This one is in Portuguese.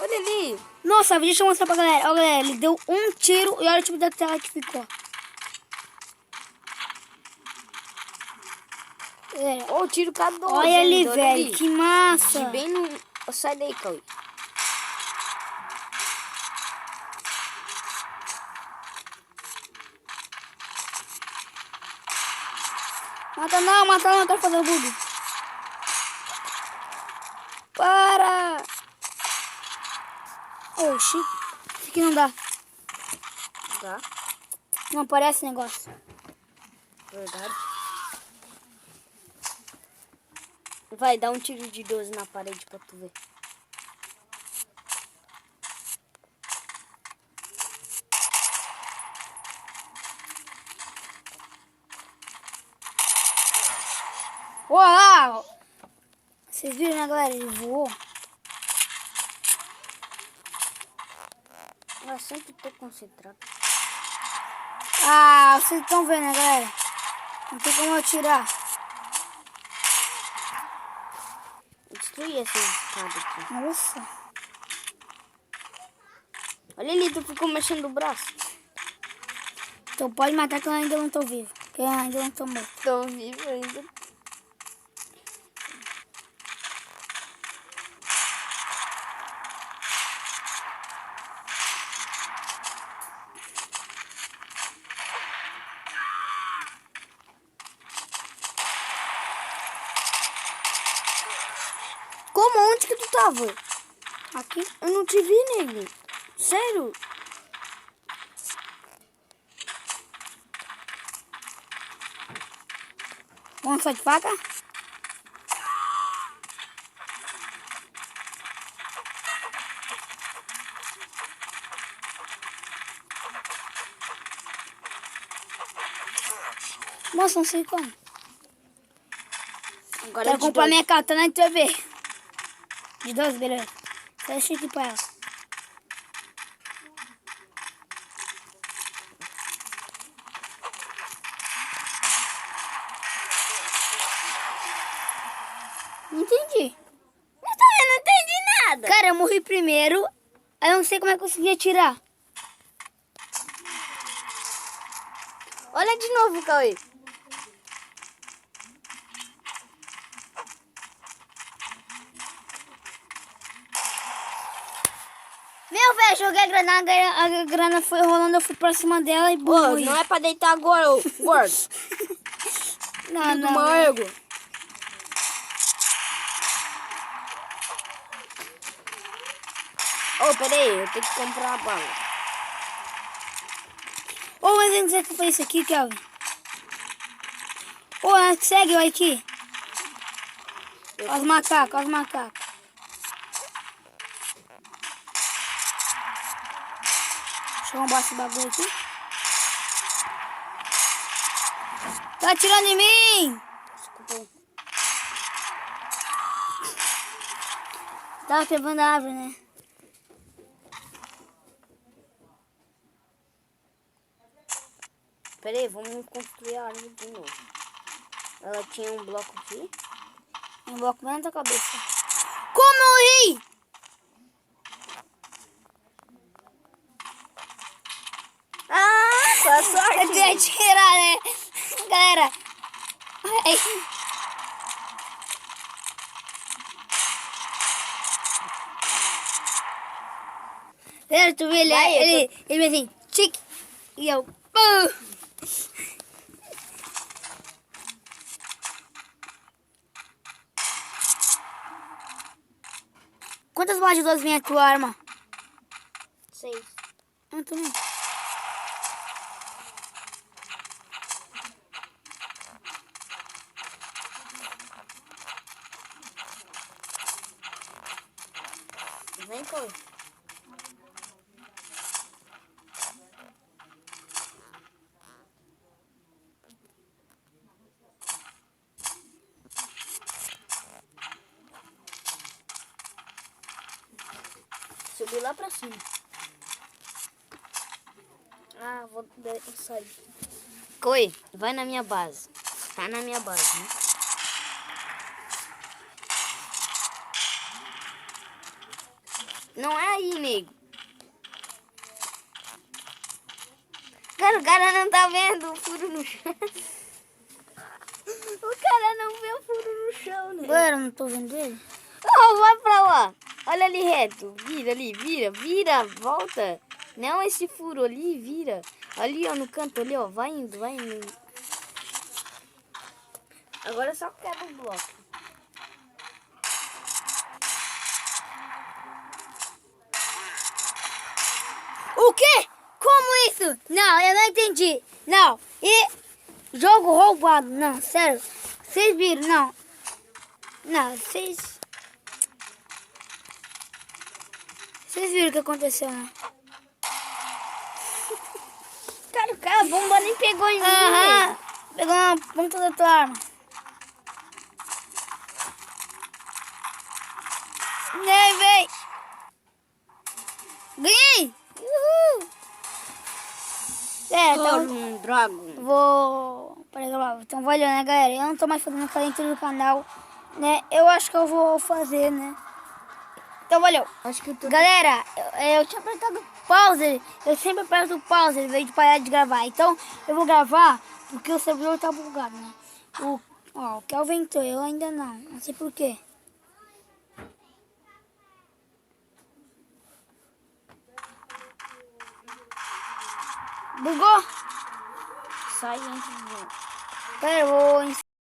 Olha ali. Nossa, deixa eu mostrar pra galera. Ó, galera, ele deu um tiro e olha o tipo da tela que ficou. Galera, Ó, o tiro K12. olha ali, olha velho. ali. Que massa. De bem no... Sai daí, Cauê. Mata não, tá fazendo bug. Para! Oxi, isso aqui não dá. Tá? Não aparece negócio. Verdade. Vai, dar um tiro de 12 na parede pra tu ver. Uau! Vocês viram, né, galera? Ele voou. Eu sempre tô concentrado. Ah, vocês estão vendo, né, galera? Não tem como eu atirar. Destruir essa escada aqui. Nossa. Olha ali, tu ficou mexendo o braço. Então pode matar que eu ainda não tô vivo. Que eu ainda não tô morto. Tô vivo ainda. Como? Onde que tu tava? Aqui. Eu não te vi, nego. Sério? Vamos só de faca? Nossa, não sei como. Agora Quero de comprar 12. minha katana e tu vai ver. De 12, beleza. Só deixa aqui pra ela. Não entendi. Mas também não entendi nada. Cara, eu morri primeiro. Aí eu não sei como é que eu consegui atirar. Olha de novo, Cauê. Meu velho, joguei a granada, a granada foi rolando, eu fui pra cima dela e Ô, morri. não é pra deitar agora, ô gordo. Não, Filho do não. Margo. Ô, peraí, eu tenho que comprar a bala. Ô, mas antes de você fazer isso aqui, Kelvin. Ô, segue, olha aqui. Olha os macacos, olha os macacos. Deixa eu arrombar esse bagulho aqui. Tá atirando em mim! Desculpa. Tava quebrando a árvore, né? Peraí, vamos construir a árvore de novo. Ela tinha um bloco aqui. Um bloco bem na tua cabeça. Como eu morri? Ah, boa Eu sorte. queria atirar, né? Galera. Ai. Galera, tu viu ele? Vai, eu Ele assim, tic. E eu. Pum. Quantas balas de 12 vem a tua arma? 6. Eu também. Vem, Cauê. Subi lá pra cima. Ah, vou sair. Cauê, vai na minha base. Tá na minha base, né? Não é aí, nego. Cara, o cara não tá vendo o furo no chão. O cara não vê o furo no chão, né? Agora eu não tô vendo ele. Oh, vai pra lá. Olha ali reto. Vira ali, vira, volta. Não esse furo ali, vira. Ali, ó, no canto ali, ó. Vai indo, vai indo. Agora só quebra o bloco. O quê? Como isso? Não, eu não entendi. Não. E jogo roubado. Não, sério. Vocês viram? Não. Não, vocês... Vocês viram o que aconteceu, né? Cara, a bomba nem pegou em mim. Aham. Pegou uma ponta da tua arma. Vem, vem. Ganhei. Uhul. Então... Um dragon. Vou... Peraí, então valeu, né, galera? Eu não tô mais fazendo aquela intro do canal, né? Eu acho que eu vou fazer, né? Então valeu. Acho que eu tô... Galera, eu tinha apertado pause. Eu sempre aperto pause em vez de parar de gravar. Então eu vou gravar porque o servidor tá bugado, né? O Kelvin entrou, eu ainda não. Não sei por quê. Bugou? Sai antes de... Pera, eu vou...